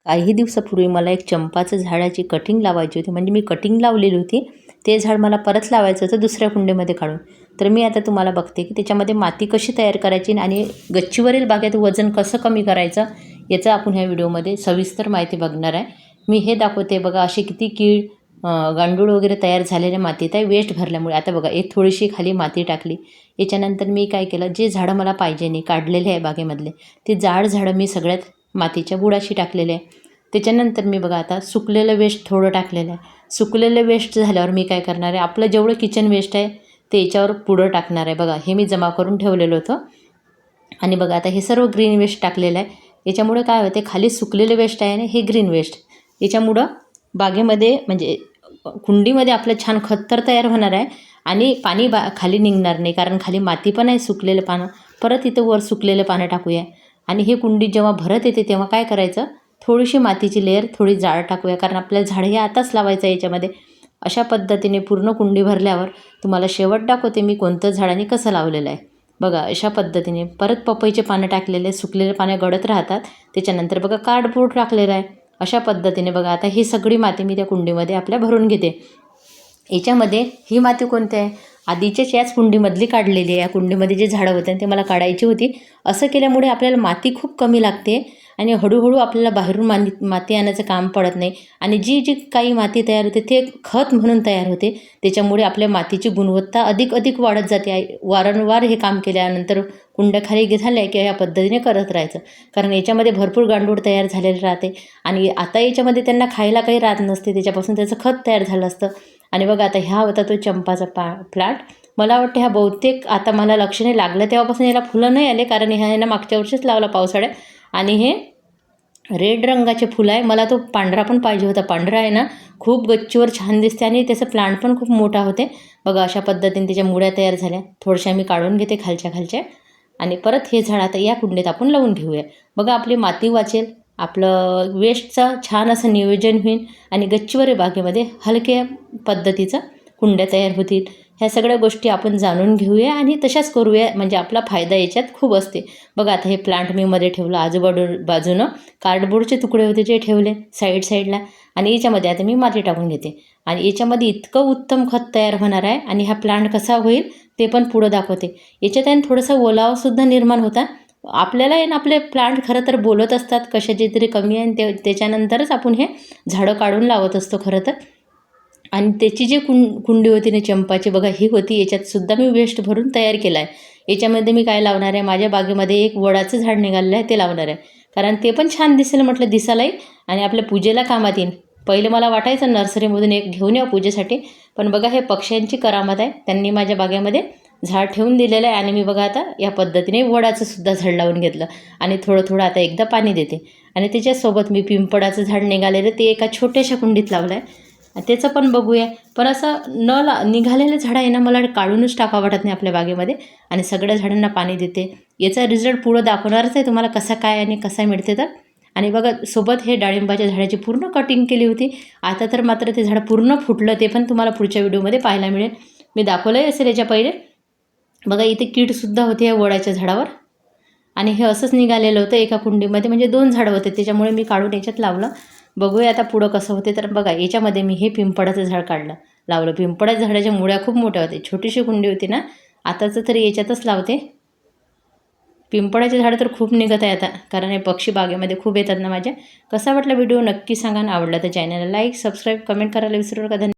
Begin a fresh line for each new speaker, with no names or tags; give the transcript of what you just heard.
काही दिवसापूर्वी मला एक चंपाचं झाडाची कटिंग लावायची होती, म्हणजे मी कटिंग लावलेली होती. ते झाड मला परत लावायचं होतं दुसऱ्या कुंडीमध्ये काढून. तर मी आता तुम्हाला बघते की त्याच्यामध्ये माती कशी तयार करायची आणि गच्चीवरील बागेत वजन कसं कमी करायचं याचं आपण ह्या व्हिडिओमध्ये सविस्तर माहिती बघणार आहे. मी हे दाखवते बघा, असे किती कीड गांडूळ वगैरे तयार झालेल्या मातीत आहे वेस्ट भरल्यामुळे. आता बघा, एक थोडीशी खाली माती टाकली. याच्यानंतर मी काय केलं, जे झाडं मला पाहिजे नाही काढलेले आहे बागेमधले, ते जाड झाडं मी सगळ्यात मातीच्या बुडाशी टाकलेले आहे. त्याच्यानंतर मी बघा आता सुकलेलं वेस्ट थोडं टाकलेलं आहे. सुकलेलं वेस्ट झाल्यावर मी काय करणार आहे, आपलं जेवढं किचन वेस्ट आहे ते याच्यावर पुढं टाकणार आहे. बघा, हे मी जमा करून ठेवलेलं होतं. आणि बघा आता हे सर्व ग्रीन वेस्ट टाकलेलं आहे. याच्यामुळे काय होते, खाली सुकलेलं वेस्ट आहे आणि हे ग्रीन वेस्ट, याच्यामुळं बागेमध्ये म्हणजे कुंडीमध्ये आपलं छान खत तर तयार होणार आहे आणि पाणी खाली निघणार नाही, कारण खाली माती पण आहे, सुकलेलं पानं. परत इथं वर सुकलेलं पानं टाकूया. आणि हे कुंडी जेव्हा भरत येते तेव्हा काय करायचं, थोडीशी मातीची लेअर थोडी जाड टाकूया, कारण आपल्याला झाडं हे आताच लावायचं आहे याच्यामध्ये. अशा पद्धतीने पूर्ण कुंडी भरल्यावर तुम्हाला शेवट दाखवते मी कोणतं झाडाने कसं लावलेलं आहे. बघा, अशा पद्धतीने परत पपईचे पानं टाकलेले, सुकलेले पानं गळत राहतात. त्याच्यानंतर बघा कार्डबोर्ड टाकलेलं आहे. अशा पद्धतीने बघा आता ही सगळी माती मी त्या कुंडीमध्ये आपल्या भरून घेते. याच्यामध्ये ही माती कोणती आहे, आधीच्याच याच कुंडीमधली काढलेली आहे. या कुंडीमध्ये जे झाडं होते ते मला काढायची होती. असं केल्यामुळे आपल्याला माती खूप कमी लागते आणि हळूहळू आपल्याला बाहेरून माती आणायचं काम पडत नाही. आणि जी जी काही माती तयार होते ते खत म्हणून तयार होते. त्याच्यामुळे आपल्या मातीची गुणवत्ता अधिक वाढत जाते. वारंवार हे काम केल्यानंतर कुंड्या खाली झाल्या की या पद्धतीने करत राहायचं, कारण याच्यामध्ये भरपूर गांडूळ तयार झालेले राहते आणि आता याच्यामध्ये त्यांना खायला काही राहत नसते, त्याच्यापासून त्याचं खत तयार झालं असतं. आणि बघा आता ह्या होता तो चंपाचा प्लांट. मला वाटतं ह्या बहुतेक आता मला लक्ष नाही लागलं तेव्हापासून याला फुलं नाही आले, कारण ह्यानं मागच्या वर्षीच लावला पावसाळ्यात. आणि हे रेड रंगाचे फुलं आहे. मला तो पांढरा पण पाहिजे होता. पांढरा आहे ना, खूप गच्चीवर छान दिसते आणि त्याचं प्लांट पण खूप मोठा होते. बघा, अशा पद्धतीने त्याच्या मुळ्या तयार झाल्या. थोड्याशा मी काढून घेते खालच्या आणि परत हे झाड आता या कुंडीत आपण लावून घेऊया. बघा, आपली माती वाचेल, आपलं वेस्टचं छान असं नियोजन होईल आणि गच्चीवर बागेमध्ये हलक्या पद्धतीचं कुंड्या तयार होतील. ह्या सगळ्या गोष्टी आपण जाणून घेऊया आणि तशाच करूया, म्हणजे आपला फायदा याच्यात खूप असते. बघा, आता हे प्लांट मी मध्ये ठेवलं, बाजूनं कार्डबोर्डचे तुकडे होते जे ठेवले साईडला. आणि याच्यामध्ये आता मी माती टाकून घेते आणि याच्यामध्ये इतकं उत्तम खत तयार होणार आहे. आणि हा प्लांट कसा होईल ते पण पुढं दाखवते. याच्यात आहे थोडंसं ओलावासुद्धा निर्माण होता. आपल्याला आहे ना, आपले प्लांट खरं तर बोलत असतात कशाची तरी कमी आहे, आणि त्याच्यानंतरच आपण हे झाडं काढून लावत असतो खरं तर. आणि त्याची जी कुंडी होती ना चंपाची, बघा ही होती. याच्यातसुद्धा मी वेस्ट भरून तयार केला आहे. याच्यामध्ये मी काय लावणार आहे, माझ्या बागेमध्ये एक वडाचं झाड निघालेलं आहे ते लावणार आहे, कारण ते पण छान दिसेल म्हटलं, दिसायलाही आणि आपल्या पूजेला कामात येईल. पहिले मला वाटायचं नर्सरीमधून एक घेऊन या पूजेसाठी, पण बघा हे पक्ष्यांची करामत आहे, त्यांनी माझ्या बागेमध्ये झाड ठेवून दिलेलं आहे. आणि मी बघा आता या पद्धतीने वडाचं सुद्धा झाड लावून घेतलं आणि थोडं आता एकदा पाणी देते. आणि त्याच्यासोबत मी पिंपळाचं झाड निघालेलं ते एका छोट्याशा कुंडीत लावलं आहे, त्याचं पण बघूया. पण असं निघालेलं झाडं आहे ना, मला काढूनच टाकावं वाटत नाही आपल्या बागेमध्ये, आणि सगळ्या झाडांना पाणी देते. याचा रिझल्ट पुढं दाखवणारच आहे तुम्हाला कसा काय आणि कसा मिळते तर. आणि बघा, सोबत हे डाळिंबाच्या झाडाची पूर्ण कटिंग केली होती. आता तर मात्र ते झाड पूर्ण फुटलं, ते पण तुम्हाला पुढच्या व्हिडिओमध्ये पाहायला मिळेल. मी दाखवलंही असेल याच्या पहिले. बघा, इथे कीडसुद्धा होती या वडाच्या झाडावर. आणि हे असंच निघालेलं होतं एका कुंडीमध्ये, म्हणजे 2 झाडं होते, त्याच्यामुळे मी काढून याच्यात लावलं. बघूया आता पुढं कसं होते. तर बघा, याच्यामध्ये मी हे पिंपळाचं झाड लावलं. पिंपळाच्या झाडाच्या मुळ्या खूप मोठ्या होत्या. छोटीशी कुंडी होती ना, आताचं तरी याच्यातच लावते. पिंपळाचे झाडं तर खूप निघत आहे आता, कारण हे पक्षी बागेमध्ये खूप येतात ना माझ्या. कसा वाटला व्हिडिओ नक्की सांगा, आवडला तर चॅनलला लाईक, सबस्क्राईब, कमेंट करायला विसरू नका.